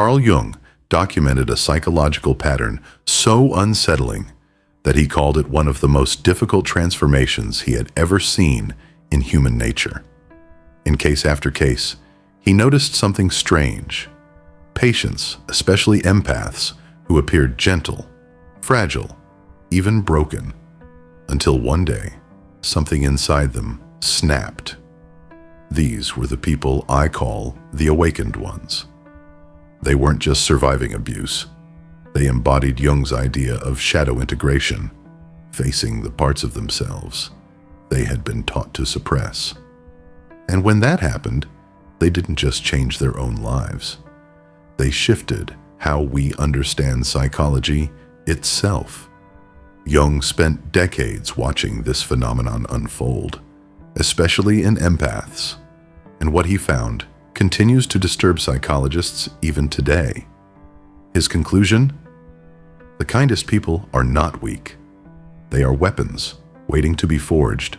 Carl Jung documented a psychological pattern so unsettling that he called it one of the most difficult transformations he had ever seen in human nature. In case after case, he noticed something strange. Patients, especially empaths, who appeared gentle, fragile, even broken, until one day, something inside them snapped. These were the people I call the awakened ones. They weren't just surviving abuse. They embodied Jung's idea of shadow integration, facing the parts of themselves they had been taught to suppress. And when that happened, they didn't just change their own lives. They shifted how we understand psychology itself. Jung spent decades watching this phenomenon unfold, especially in empaths, and what he found continues to disturb psychologists even today. His conclusion? The kindest people are not weak. They are weapons waiting to be forged.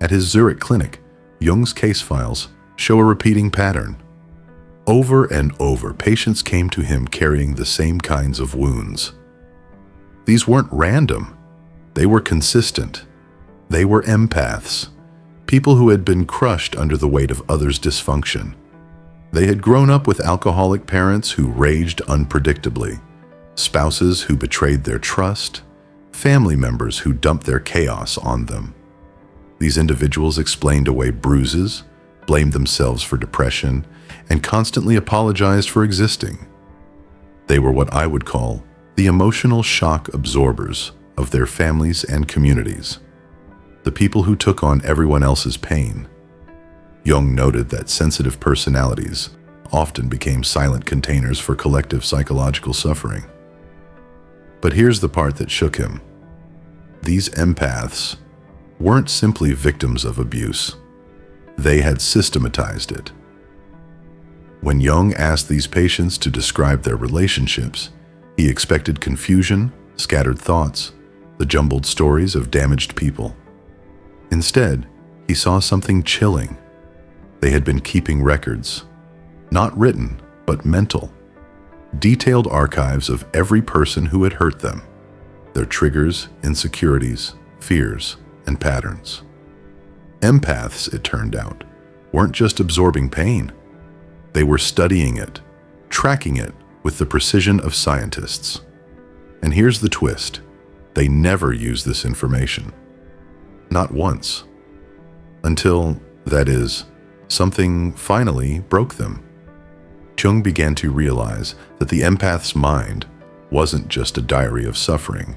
At his Zurich clinic, Jung's case files show a repeating pattern. Over and over, patients came to him carrying the same kinds of wounds. These weren't random. They were consistent. They were empaths, people who had been crushed under the weight of others' dysfunction. They had grown up with alcoholic parents who raged unpredictably, spouses who betrayed their trust, family members who dumped their chaos on them. These individuals explained away bruises, blamed themselves for depression, and constantly apologized for existing. They were what I would call the emotional shock absorbers of their families and communities, the people who took on everyone else's pain. Jung noted that sensitive personalities often became silent containers for collective psychological suffering. But here's the part that shook him. These empaths weren't simply victims of abuse. They had systematized it. When Jung asked these patients to describe their relationships, he expected confusion, scattered thoughts, the jumbled stories of damaged people. Instead, he saw something chilling. They had been keeping records, not written, but mental, detailed archives of every person who had hurt them, their triggers, insecurities, fears, and patterns. Empaths, it turned out, weren't just absorbing pain. They were studying it, tracking it with the precision of scientists. And here's the twist. They never used this information. Not once. Until, that is, something finally broke them. Jung began to realize that the empath's mind wasn't just a diary of suffering.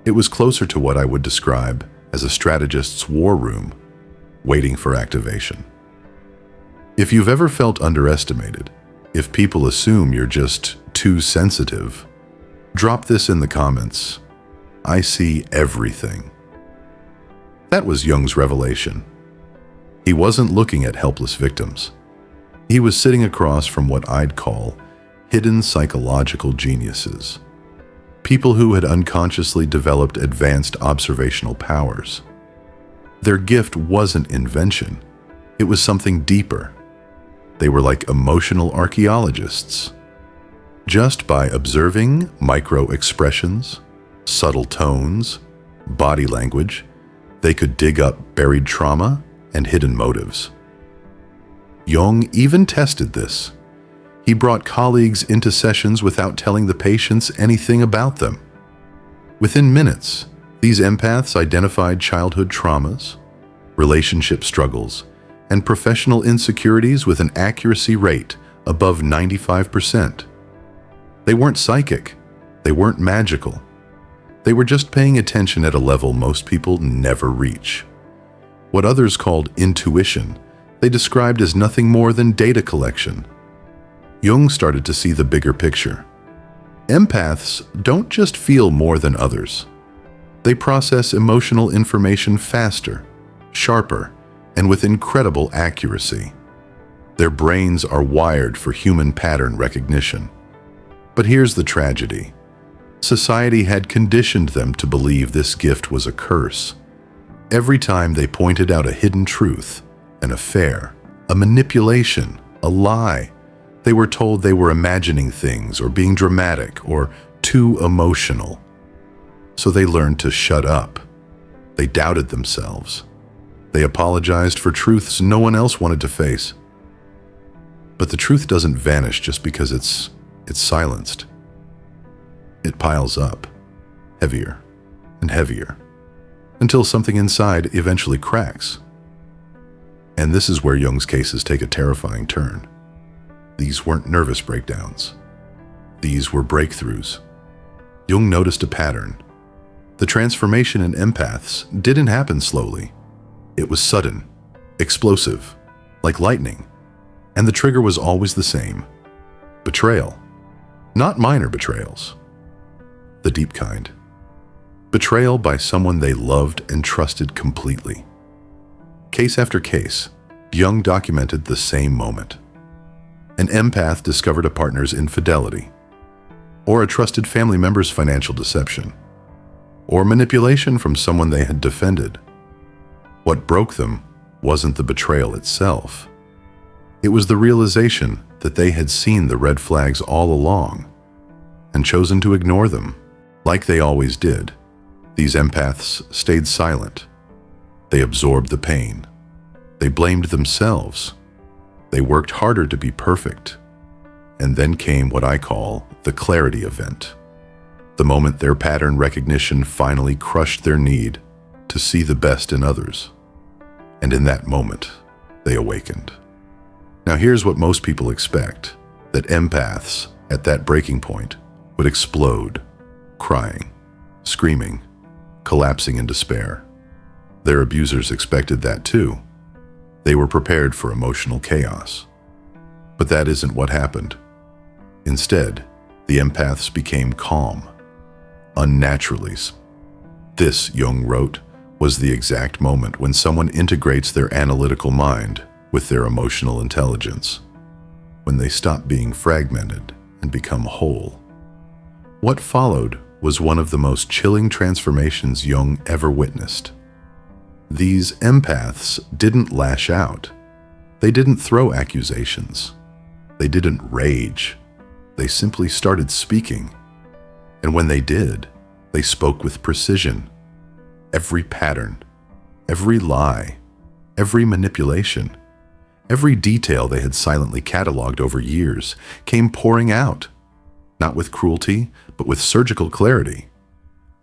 It was closer to what I would describe as a strategist's war room, waiting for activation. If you've ever felt underestimated, if people assume you're just too sensitive, drop this in the comments. I see everything. That was Jung's revelation. He wasn't looking at helpless victims. He was sitting across from what I'd call hidden psychological geniuses, people who had unconsciously developed advanced observational powers. Their gift wasn't invention. It was something deeper. They were like emotional archaeologists. Just by observing micro-expressions, subtle tones, body language, they could dig up buried trauma and hidden motives. Jung even tested this. He brought colleagues into sessions without telling the patients anything about them. Within minutes, these empaths identified childhood traumas, relationship struggles, and professional insecurities with an accuracy rate above 95%. They weren't psychic. They weren't magical. They were just paying attention at a level most people never reach. What others called intuition, they described as nothing more than data collection. Jung started to see the bigger picture. Empaths don't just feel more than others. They process emotional information faster, sharper, and with incredible accuracy. Their brains are wired for human pattern recognition. But here's the tragedy. Society had conditioned them to believe this gift was a curse. Every time they pointed out a hidden truth, an affair, a manipulation, a lie, They were told they were imagining things or being dramatic or too emotional. So they learned to shut up. They doubted themselves. They apologized for truths no one else wanted to face. But the truth doesn't vanish just because it's silenced. It piles up, heavier and heavier, until something inside eventually cracks. And this is where Jung's cases take a terrifying turn. These weren't nervous breakdowns. These were breakthroughs. Jung noticed a pattern. The transformation in empaths didn't happen slowly. It was sudden, explosive, like lightning. And the trigger was always the same: betrayal. Not minor betrayals. The deep kind. Betrayal by someone they loved and trusted completely. Case after case, Jung documented the same moment. An empath discovered a partner's infidelity, or a trusted family member's financial deception, or manipulation from someone they had defended. What broke them wasn't the betrayal itself. It was the realization that they had seen the red flags all along and chosen to ignore them, like they always did. These empaths stayed silent. They absorbed the pain. They blamed themselves. They worked harder to be perfect. And then came what I call the clarity event. The moment their pattern recognition finally crushed their need to see the best in others. And in that moment, they awakened. Now here's what most people expect: that empaths at that breaking point would explode, crying, screaming, collapsing in despair. Their abusers expected that too. They were prepared for emotional chaos. But that isn't what happened. Instead, the empaths became calm, unnaturally. This, Jung wrote, was the exact moment when someone integrates their analytical mind with their emotional intelligence, when they stop being fragmented and become whole. What followed was one of the most chilling transformations Jung ever witnessed. These empaths didn't lash out. They didn't throw accusations. They didn't rage. They simply started speaking. And when they did, they spoke with precision. Every pattern, every lie, every manipulation, every detail they had silently cataloged over years came pouring out, not with cruelty, but with surgical clarity.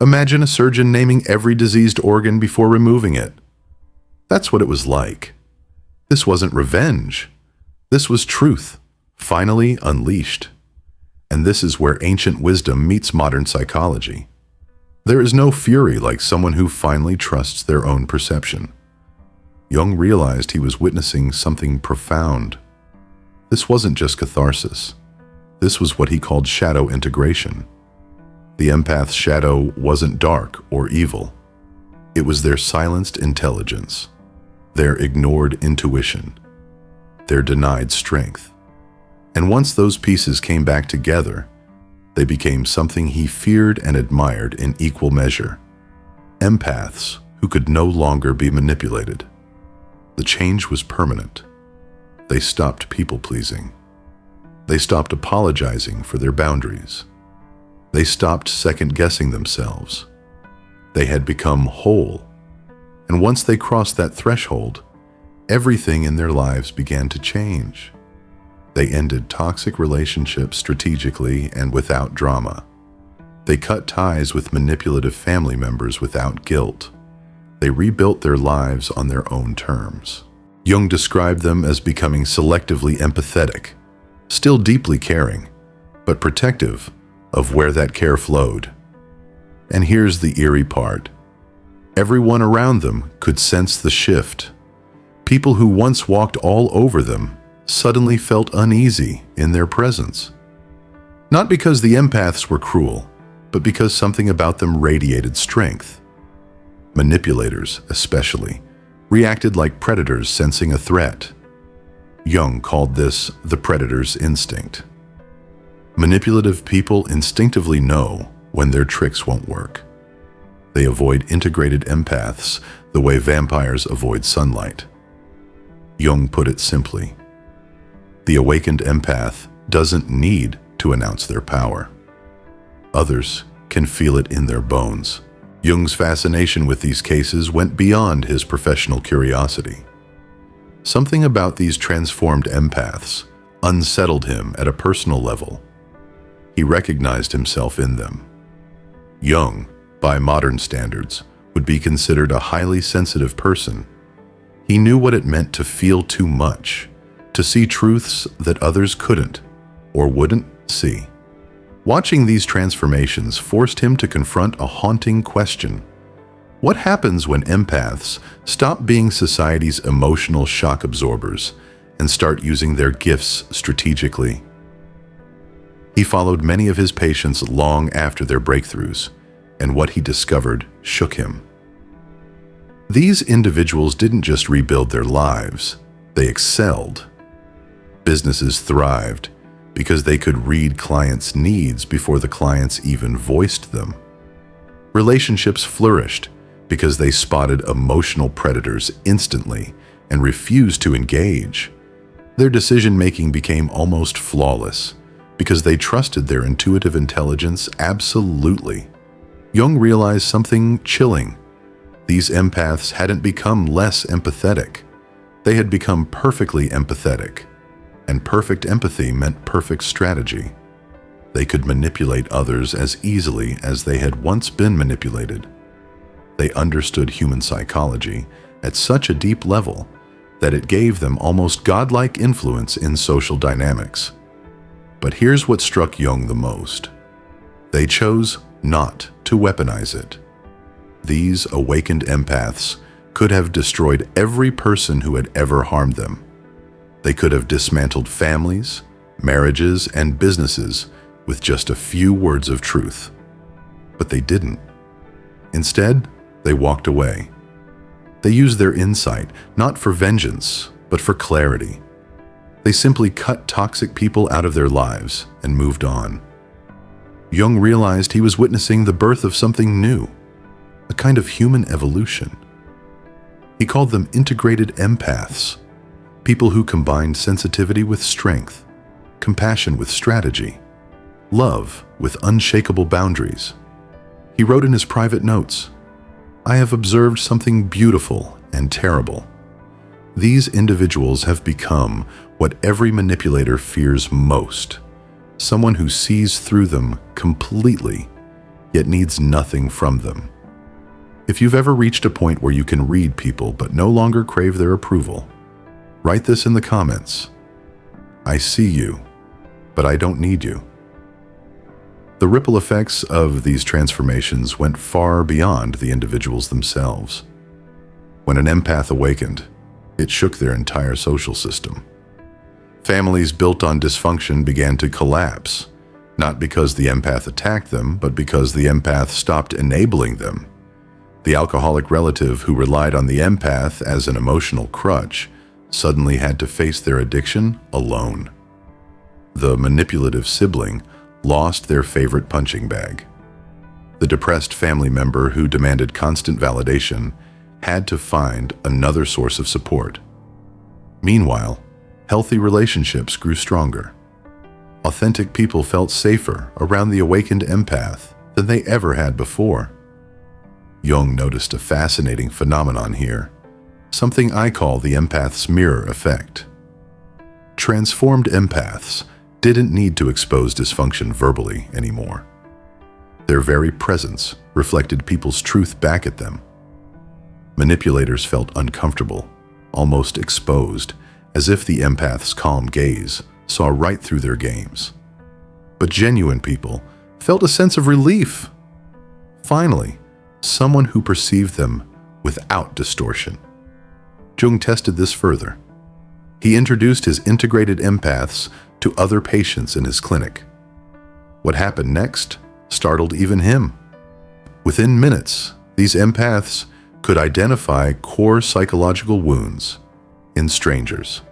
Imagine a surgeon naming every diseased organ before removing it. That's what it was like. This wasn't revenge. This was truth, finally unleashed. And this is where ancient wisdom meets modern psychology. There is no fury like someone who finally trusts their own perception. Jung realized he was witnessing something profound. This wasn't just catharsis. This was what he called shadow integration. The empath's shadow wasn't dark or evil. It was their silenced intelligence, their ignored intuition, their denied strength. And once those pieces came back together, they became something he feared and admired in equal measure. Empaths who could no longer be manipulated. The change was permanent. They stopped people-pleasing. They stopped apologizing for their boundaries. They stopped second-guessing themselves. They had become whole. And once they crossed that threshold, everything in their lives began to change. They ended toxic relationships strategically and without drama. They cut ties with manipulative family members without guilt. They rebuilt their lives on their own terms. Jung described them as becoming selectively empathetic, still deeply caring, but protective of where that care flowed. And here's the eerie part. Everyone around them could sense the shift. People who once walked all over them suddenly felt uneasy in their presence. Not because the empaths were cruel, but because something about them radiated strength. Manipulators, especially, reacted like predators sensing a threat. Jung called this the predator's instinct. Manipulative people instinctively know when their tricks won't work. They avoid integrated empaths the way vampires avoid sunlight. Jung put it simply: The awakened empath doesn't need to announce their power. Others can feel it in their bones. Jung's fascination with these cases went beyond his professional curiosity. Something about these transformed empaths unsettled him at a personal level. He recognized himself in them. Jung, by modern standards, would be considered a highly sensitive person. He knew what it meant to feel too much, to see truths that others couldn't or wouldn't see. Watching these transformations forced him to confront a haunting question. What happens when empaths stop being society's emotional shock absorbers and start using their gifts strategically? He followed many of his patients long after their breakthroughs, and what he discovered shook him. These individuals didn't just rebuild their lives, they excelled. Businesses thrived because they could read clients' needs before the clients even voiced them. Relationships flourished because they spotted emotional predators instantly and refused to engage. Their decision-making became almost flawless because they trusted their intuitive intelligence absolutely. Jung realized something chilling. These empaths hadn't become less empathetic. They had become perfectly empathetic. And perfect empathy meant perfect strategy. They could manipulate others as easily as they had once been manipulated. They understood human psychology at such a deep level that it gave them almost godlike influence in social dynamics. But here's what struck Jung the most. They chose not to weaponize it. These awakened empaths could have destroyed every person who had ever harmed them. They could have dismantled families, marriages, and businesses with just a few words of truth. But they didn't. Instead, they walked away. They used their insight not for vengeance, but for clarity. They simply cut toxic people out of their lives and moved on. Jung realized he was witnessing the birth of something new, a kind of human evolution. He called them integrated empaths, people who combined sensitivity with strength, compassion with strategy, love with unshakable boundaries. He wrote in his private notes, "I have observed something beautiful and terrible. These individuals have become what every manipulator fears most, someone who sees through them completely, yet needs nothing from them." If you've ever reached a point where you can read people but no longer crave their approval, write this in the comments. I see you, but I don't need you. The ripple effects of these transformations went far beyond the individuals themselves. When an empath awakened, it shook their entire social system. Families built on dysfunction began to collapse, not because the empath attacked them, but because the empath stopped enabling them. The alcoholic relative who relied on the empath as an emotional crutch suddenly had to face their addiction alone. The manipulative sibling lost their favorite punching bag. The depressed family member who demanded constant validation had to find another source of support. Meanwhile, healthy relationships grew stronger. Authentic people felt safer around the awakened empath than they ever had before. Jung noticed a fascinating phenomenon here, something I call the empath's mirror effect. Transformed empaths didn't need to expose dysfunction verbally anymore. Their very presence reflected people's truth back at them. Manipulators felt uncomfortable, almost exposed, as if the empath's calm gaze saw right through their games. But genuine people felt a sense of relief. Finally, someone who perceived them without distortion. Jung tested this further. He introduced his integrated empaths to other patients in his clinic. What happened next startled even him. Within minutes, these empaths could identify core psychological wounds in strangers.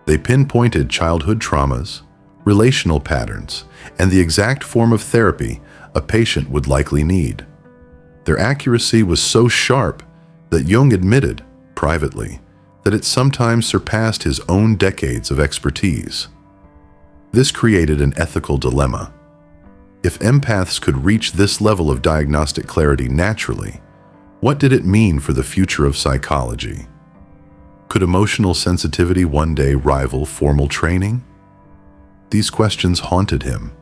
They pinpointed childhood traumas, relational patterns, and the exact form of therapy a patient would likely need. Their accuracy was so sharp that Jung admitted, privately, that it sometimes surpassed his own decades of expertise. This created an ethical dilemma. If empaths could reach this level of diagnostic clarity naturally, what did it mean for the future of psychology? Could emotional sensitivity one day rival formal training? These questions haunted him.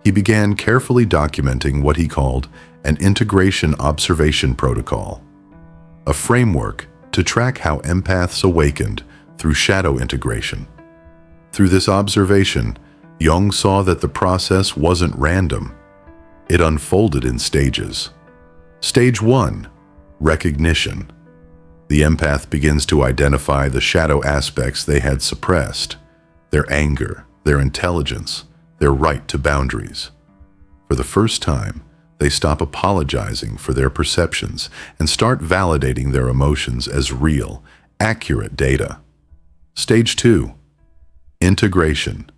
He began carefully documenting what he called an integration observation protocol, a framework to track how empaths awakened through shadow integration. Through this observation, Jung saw that the process wasn't random. It unfolded in stages. Stage 1. Recognition. The empath begins to identify the shadow aspects they had suppressed, their anger, their intelligence, their right to boundaries. For the first time, they stop apologizing for their perceptions and start validating their emotions as real, accurate data. Stage 2. Integration.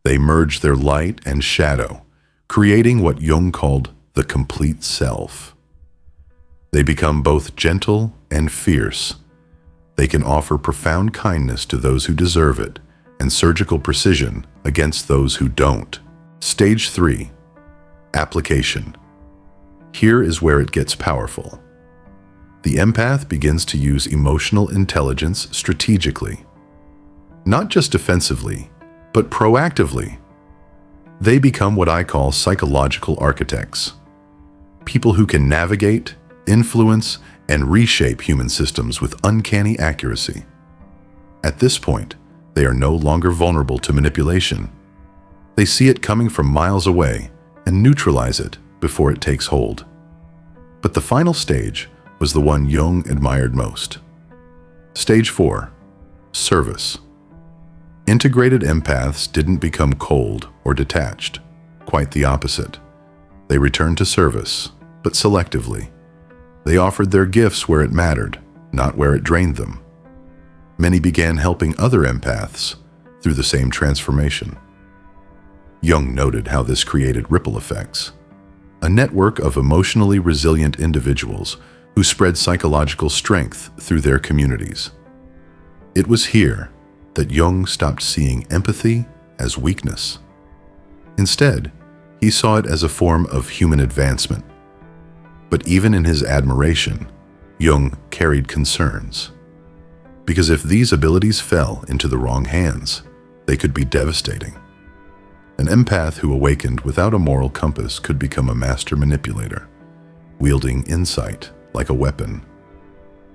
They merge their light and shadow, creating what Jung called the complete self. They become both gentle and fierce. They can offer profound kindness to those who deserve it and surgical precision against those who don't. Stage 3. Application. Here is where it gets powerful. The empath begins to use emotional intelligence strategically. Not just defensively, but proactively. They become what I call psychological architects. People who can navigate, influence, and reshape human systems with uncanny accuracy. At this point, they are no longer vulnerable to manipulation. They see it coming from miles away and neutralize it before it takes hold. But the final stage was the one Jung admired most. Stage 4. Service. Integrated empaths didn't become cold or detached. Quite the opposite. They returned to service, but selectively. They offered their gifts where it mattered, not where it drained them. Many began helping other empaths through the same transformation. Jung noted how this created ripple effects, a network of emotionally resilient individuals who spread psychological strength through their communities. It was here that Jung stopped seeing empathy as weakness. Instead, he saw it as a form of human advancement. But even in his admiration, Jung carried concerns. Because if these abilities fell into the wrong hands, they could be devastating. An empath who awakened without a moral compass could become a master manipulator, wielding insight like a weapon.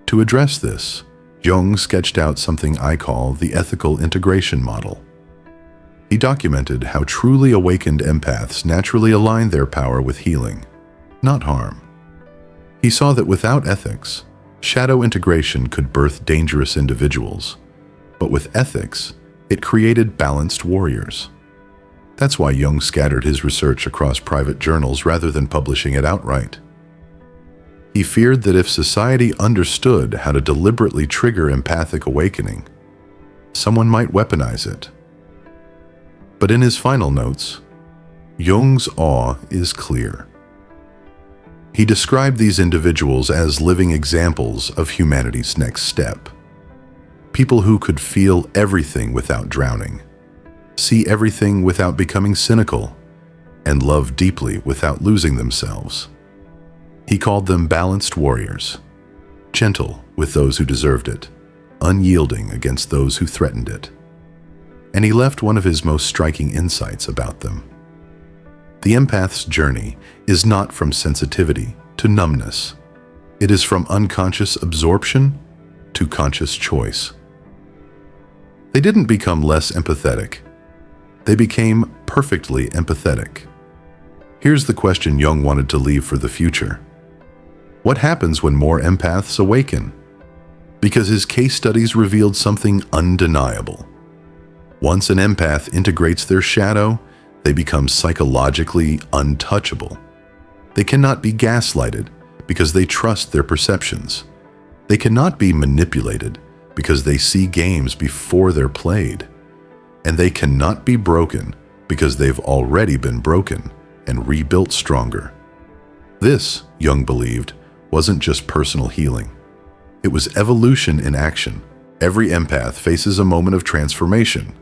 To address this, Jung sketched out something I call the ethical integration model. He documented how truly awakened empaths naturally align their power with healing, not harm. He saw that without ethics, shadow integration could birth dangerous individuals, but with ethics, it created balanced warriors. That's why Jung scattered his research across private journals rather than publishing it outright. He feared that if society understood how to deliberately trigger empathic awakening, someone might weaponize it. But in his final notes, Jung's awe is clear. He described these individuals as living examples of humanity's next step. People who could feel everything without drowning, see everything without becoming cynical, and love deeply without losing themselves. He called them balanced warriors, gentle with those who deserved it, unyielding against those who threatened it. And he left one of his most striking insights about them. The empath's journey is not from sensitivity to numbness. It is from unconscious absorption to conscious choice. They didn't become less empathetic. They became perfectly empathetic. Here's the question Jung wanted to leave for the future. What happens when more empaths awaken? Because his case studies revealed something undeniable. Once an empath integrates their shadow, they become psychologically untouchable. They cannot be gaslighted because they trust their perceptions. They cannot be manipulated because they see games before they're played. And they cannot be broken because they've already been broken and rebuilt stronger. This, Jung believed, wasn't just personal healing. It was evolution in action, Every empath faces a moment of transformation.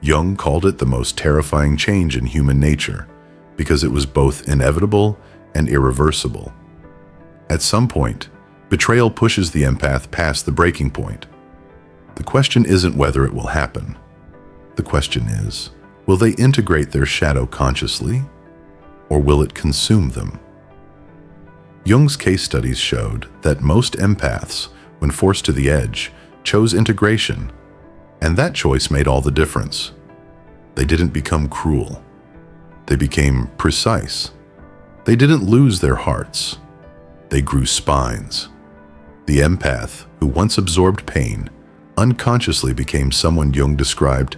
Jung called it the most terrifying change in human nature because it was both inevitable and irreversible. At some point, betrayal pushes the empath past the breaking point. The question isn't whether it will happen. The question is, will they integrate their shadow consciously, or will it consume them? Jung's case studies showed that most empaths, when forced to the edge, chose integration, and that choice made all the difference. They didn't become cruel. They became precise. They didn't lose their hearts. They grew spines. The empath, who once absorbed pain, unconsciously became someone Jung described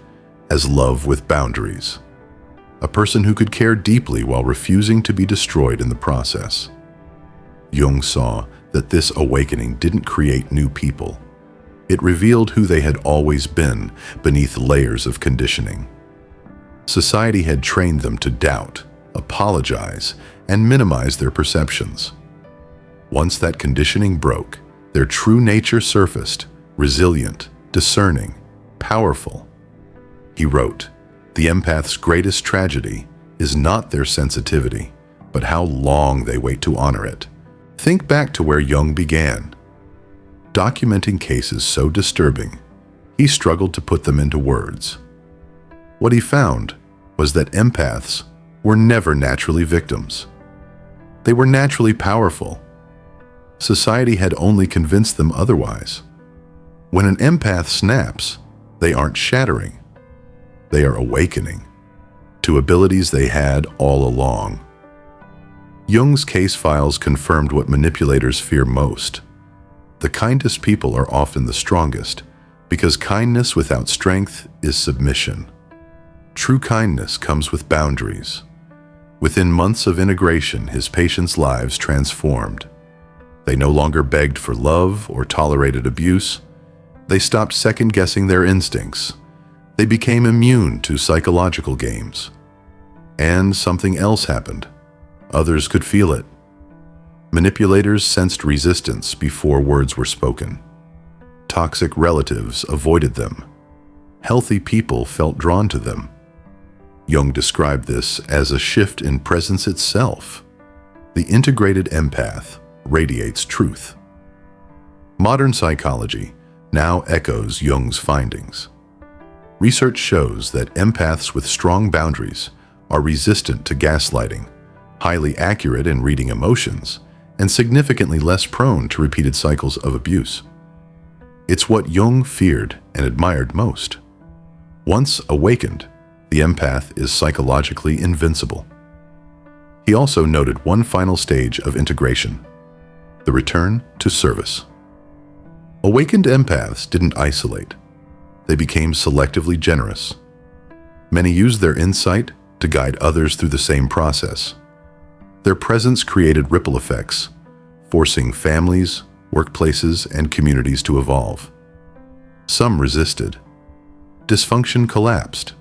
as love with boundaries. A person who could care deeply while refusing to be destroyed in the process. Jung saw that this awakening didn't create new people. It revealed who they had always been beneath layers of conditioning. Society had trained them to doubt, apologize, and minimize their perceptions. Once that conditioning broke, their true nature surfaced, resilient, discerning, powerful. He wrote, "The empath's greatest tragedy is not their sensitivity, but how long they wait to honor it." Think back to where Jung began. Documenting cases so disturbing, he struggled to put them into words. What he found was that empaths were never naturally victims. They were naturally powerful. Society had only convinced them otherwise. When an empath snaps, they aren't shattering. They are awakening to abilities they had all along. Jung's case files confirmed what manipulators fear most. The kindest people are often the strongest, because kindness without strength is submission. True kindness comes with boundaries. Within months of integration, his patients' lives transformed. They no longer begged for love or tolerated abuse. They stopped second-guessing their instincts. They became immune to psychological games. And something else happened. Others could feel it. Manipulators sensed resistance before words were spoken. Toxic relatives avoided them. Healthy people felt drawn to them. Jung described this as a shift in presence itself. The integrated empath radiates truth. Modern psychology now echoes Jung's findings. Research shows that empaths with strong boundaries are resistant to gaslighting, highly accurate in reading emotions, and significantly less prone to repeated cycles of abuse. It's what Jung feared and admired most. Once awakened, the empath is psychologically invincible. He also noted one final stage of integration: the return to service. Awakened empaths didn't isolate. They became selectively generous. Many used their insight to guide others through the same process. Their presence created ripple effects, forcing families, workplaces, and communities to evolve. Some resisted. Dysfunction collapsed.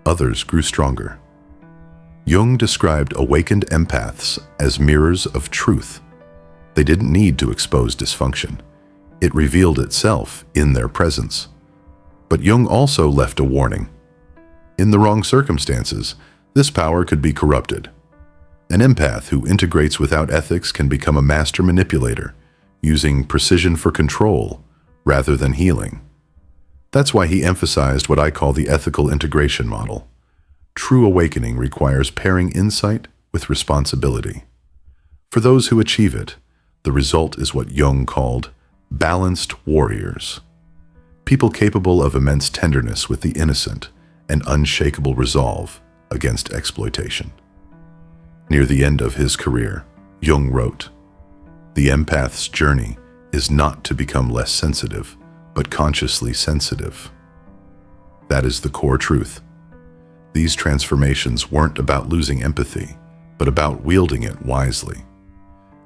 Others grew stronger. Jung described awakened empaths as mirrors of truth. They didn't need to expose dysfunction. It revealed itself in their presence. But Jung also left a warning. In the wrong circumstances, this power could be corrupted. An empath who integrates without ethics can become a master manipulator, using precision for control rather than healing. That's why he emphasized what I call the ethical integration model. True awakening requires pairing insight with responsibility. For those who achieve it, the result is what Jung called balanced warriors. People capable of immense tenderness with the innocent and unshakable resolve against exploitation. Near the end of his career, Jung wrote, "The empath's journey is not to become less sensitive, but consciously sensitive." That is the core truth. These transformations weren't about losing empathy, but about wielding it wisely.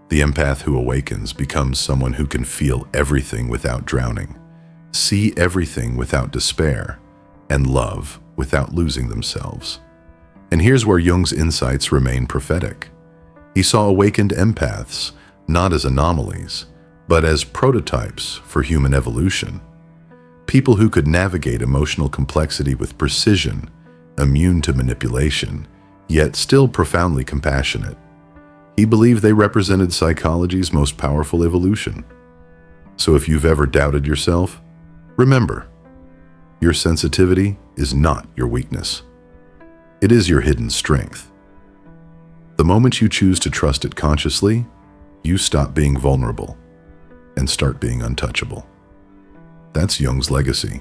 The empath who awakens becomes someone who can feel everything without drowning, see everything without despair, and love without losing themselves. And here's where Jung's insights remain prophetic. He saw awakened empaths not as anomalies, but as prototypes for human evolution. People who could navigate emotional complexity with precision, immune to manipulation, yet still profoundly compassionate. He believed they represented psychology's most powerful evolution. So if you've ever doubted yourself, remember, your sensitivity is not your weakness. It is your hidden strength. The moment you choose to trust it consciously, you stop being vulnerable and start being untouchable. That's Jung's legacy.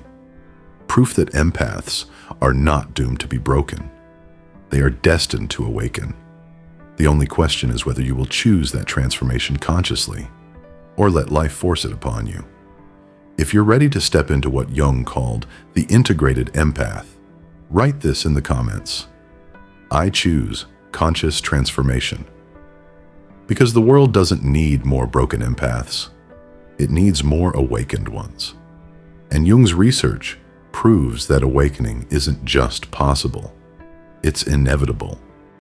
Proof that empaths are not doomed to be broken. They are destined to awaken. The only question is whether you will choose that transformation consciously or let life force it upon you. If you're ready to step into what Jung called the integrated empath, write this in the comments. I choose conscious transformation. Because the world doesn't need more broken empaths. It needs more awakened ones. And Jung's research proves that awakening isn't just possible, it's inevitable.